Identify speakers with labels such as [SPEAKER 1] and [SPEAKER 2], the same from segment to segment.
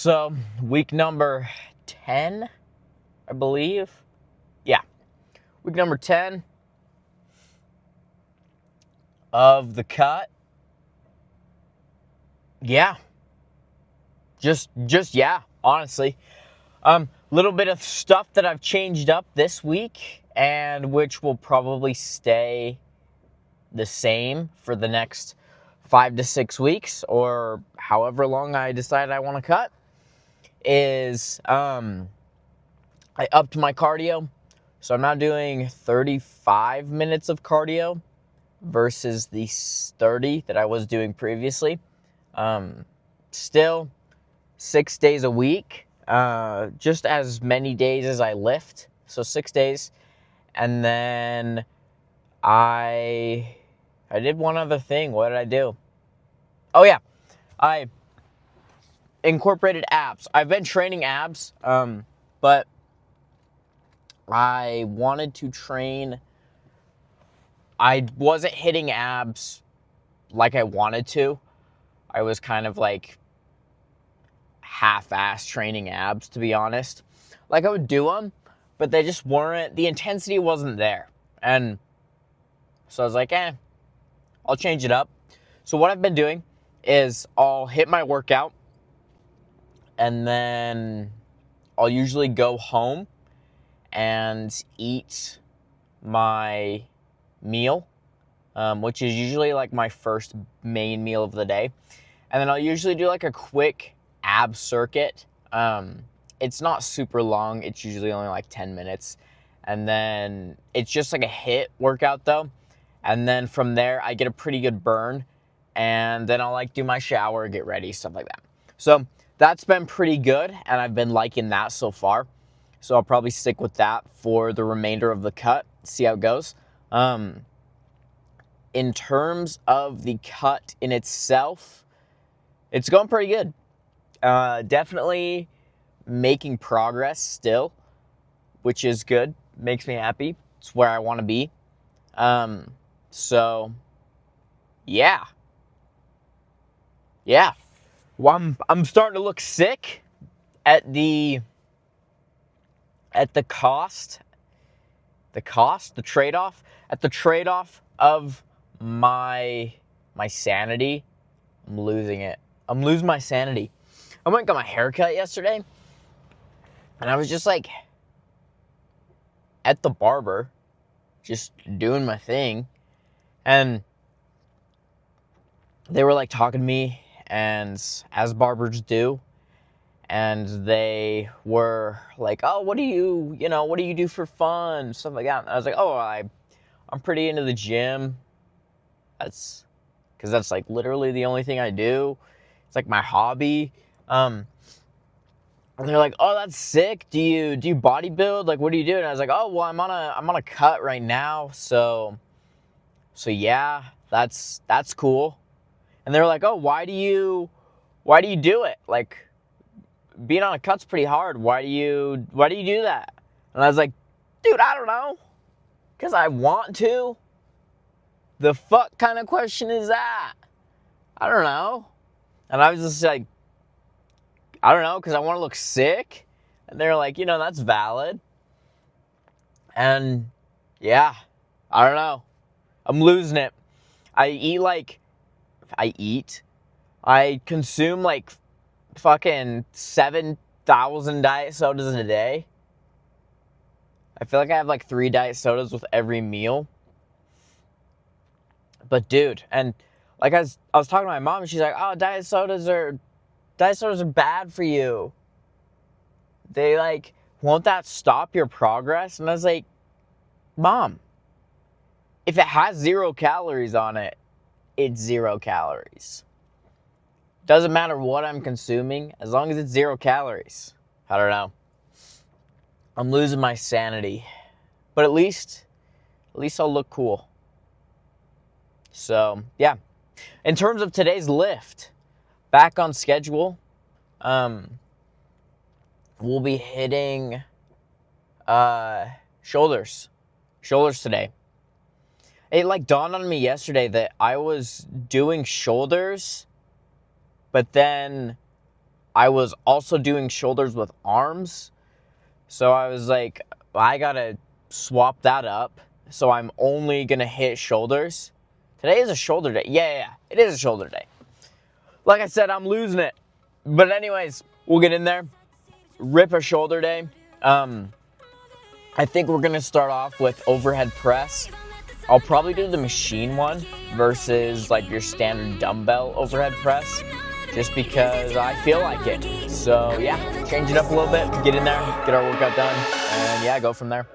[SPEAKER 1] So, week number 10, I believe. Yeah, week number 10 of the cut. Yeah, just yeah, honestly. Little bit of stuff that I've changed up this week, and which will probably stay the same for the next 5 to 6 weeks, or however long I decide I want to cut, is I upped my cardio. So I'm now doing 35 minutes of cardio versus the 30 that I was doing previously. Still 6 days a week, just as many days as I lift. So 6 days. And then I did one other thing. What did I do? Oh yeah, I incorporated abs. I've been training abs, but I wanted to train. I wasn't hitting abs like I wanted to. I was kind of like half-ass training abs, to be honest. Like, I would do them, but they just weren't, the intensity wasn't there. And so I was like, I'll change it up. So what I've been doing is I'll hit my workout, and then I'll usually go home and eat my meal, which is usually like my first main meal of the day. And then I'll usually do like a quick ab circuit. It's not super long. It's usually only like 10 minutes. And then it's just like a HIIT workout though. And then from there, I get a pretty good burn. And then I'll like do my shower, get ready, stuff like that. So that's been pretty good. And I've been liking that so far. So I'll probably stick with that for the remainder of the cut. See how it goes. In terms of the cut in itself, it's going pretty good. Definitely making progress still, which is good. Makes me happy. It's where I want to be. So, yeah. Yeah. Well, I'm starting to look sick at the trade-off of my sanity. I'm losing it. I'm losing my sanity. I went and got my hair cut yesterday, and I was just like at the barber, just doing my thing, and they were like talking to me, and as barbers do, and they were like, oh, what do you do for fun, stuff like that. And I was like, oh, I'm pretty into the gym. Because that's like literally the only thing I do. It's like my hobby. And they're like, oh, that's sick. Do you bodybuild? Like, what do you do? And I was like, oh, well, I'm on a cut right now. So yeah, that's cool. And they were like, oh, why do you do it? Like, being on a cut's pretty hard. Why do you do that? And I was like, dude, I don't know. Because I want to. The fuck kind of question is that? I don't know. And I was just like, I don't know, because I want to look sick. And they're like, that's valid. And yeah, I don't know. I'm losing it. I consume like fucking 7,000 diet sodas a day. I feel like I have like 3 diet sodas with every meal. But dude, and like I was talking to my mom, and she's like, oh, diet sodas are bad for you. They like, won't that stop your progress? And I was like, Mom, if it has 0 calories on it, it's 0 calories. Doesn't matter what I'm consuming, as long as it's 0 calories. I don't know. I'm losing my sanity. But at least I'll look cool. So, yeah. In terms of today's lift, back on schedule. We'll be hitting shoulders today. It like dawned on me yesterday that I was doing shoulders, but then I was also doing shoulders with arms. So I was like, I gotta swap that up. So I'm only gonna hit shoulders. Today is a shoulder day. Yeah, it is a shoulder day. Like I said, I'm losing it. But anyways, we'll get in there. Rip a shoulder day. I think we're gonna start off with overhead press. I'll probably do the machine one versus like your standard dumbbell overhead press, just because I feel like it. So yeah, change it up a little bit, get in there, get our workout done, and yeah, go from there.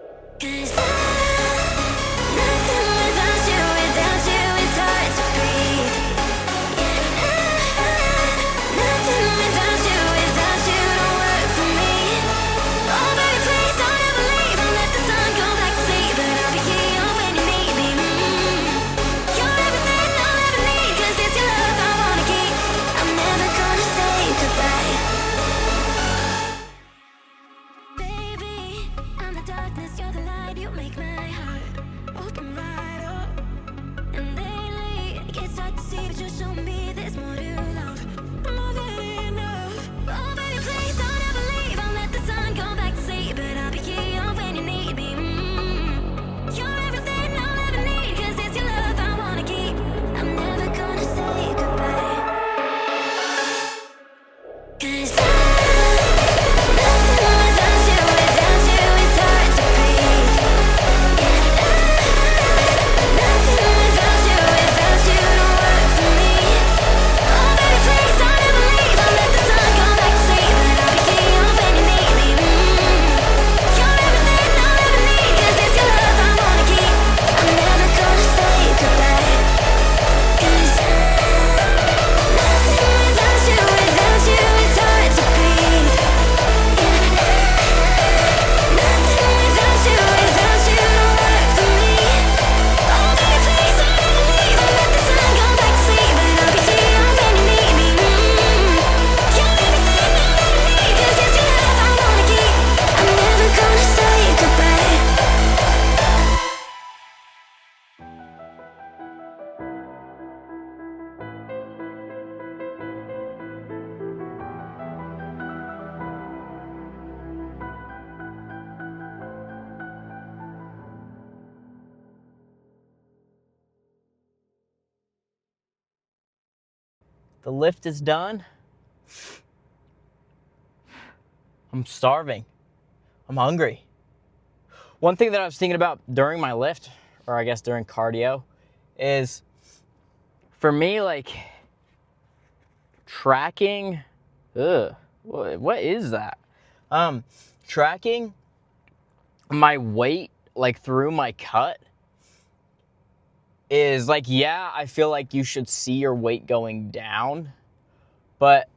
[SPEAKER 1] The lift is done. I'm starving. I'm hungry. One thing that I was thinking about during my lift, or I guess during cardio, is for me, like, tracking, what is that? Tracking my weight, like, through my cut is like, yeah, I feel like you should see your weight going down. But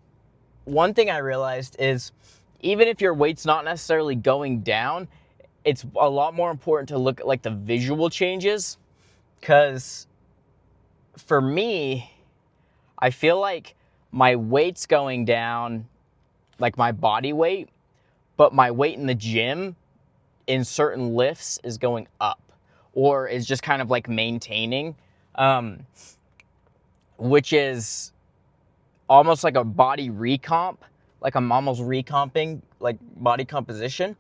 [SPEAKER 1] one thing I realized is even if your weight's not necessarily going down, it's a lot more important to look at like the visual changes. Because for me, I feel like my weight's going down, like my body weight, but my weight in the gym in certain lifts is going up, or is just kind of like maintaining, which is almost like a body recomp. Like I'm almost recomping like body composition.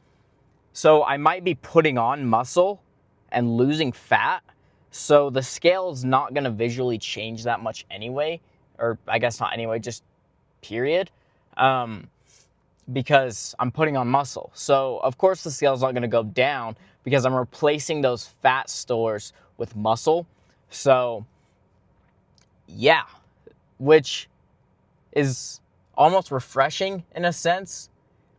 [SPEAKER 1] So I might be putting on muscle and losing fat. So the scale is not going to visually change that much anyway, or I guess not anyway, just period. Because I'm putting on muscle. So of course the scale is not going to go down because I'm replacing those fat stores with muscle. So yeah, which is almost refreshing in a sense,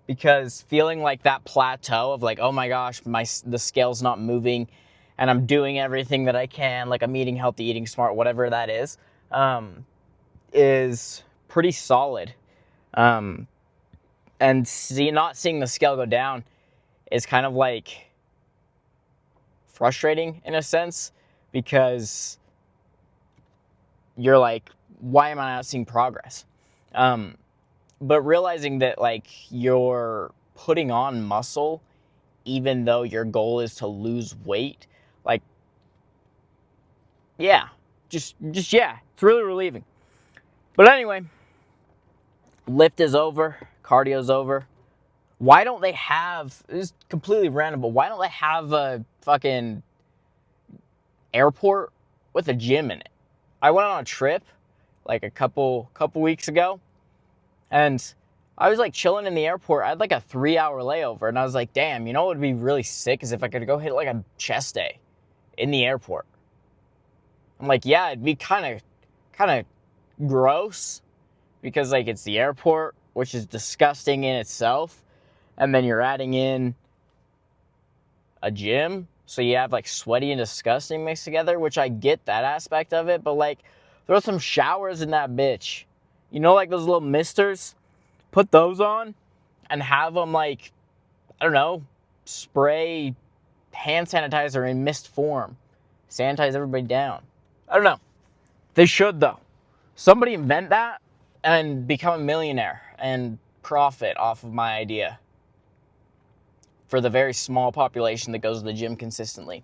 [SPEAKER 1] because feeling like that plateau of like, oh my gosh, the scale's not moving and I'm doing everything that I can, like I'm eating healthy, eating smart, whatever that is pretty solid. And not seeing the scale go down is kind of like frustrating in a sense, because you're like, why am I not seeing progress? But realizing that like you're putting on muscle, even though your goal is to lose weight, like, yeah, just yeah, it's really relieving. But anyway, lift is over, cardio's over. Why don't they have, this is completely random, but why don't they have a fucking airport with a gym in it? I went on a trip like a couple weeks ago, and I was like chilling in the airport. I had like a 3-hour layover, and I was like, damn, you know what would be really sick is if I could go hit like a chest day in the airport. I'm like, yeah, it'd be kind of gross because like it's the airport, which is disgusting in itself, and then you're adding in a gym, so you have like sweaty and disgusting mixed together, which I get that aspect of it, but like throw some showers in that bitch. You know, like those little misters? Put those on and have them like, I don't know, spray hand sanitizer in mist form. Sanitize everybody down. I don't know. They should though. Somebody invent that and become a millionaire and profit off of my idea for the very small population that goes to the gym consistently.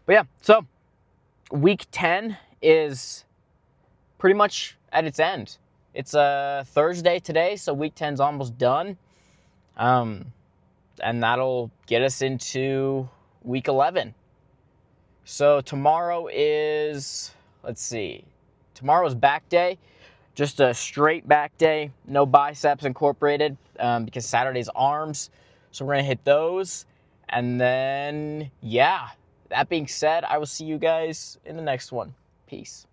[SPEAKER 1] But yeah, so week 10 is pretty much at its end. It's Thursday today, so week 10's almost done. And that'll get us into week 11. So tomorrow is, tomorrow's back day. Just a straight back day, no biceps incorporated, because Saturday's arms. So we're going to hit those. And then, yeah, that being said, I will see you guys in the next one. Peace.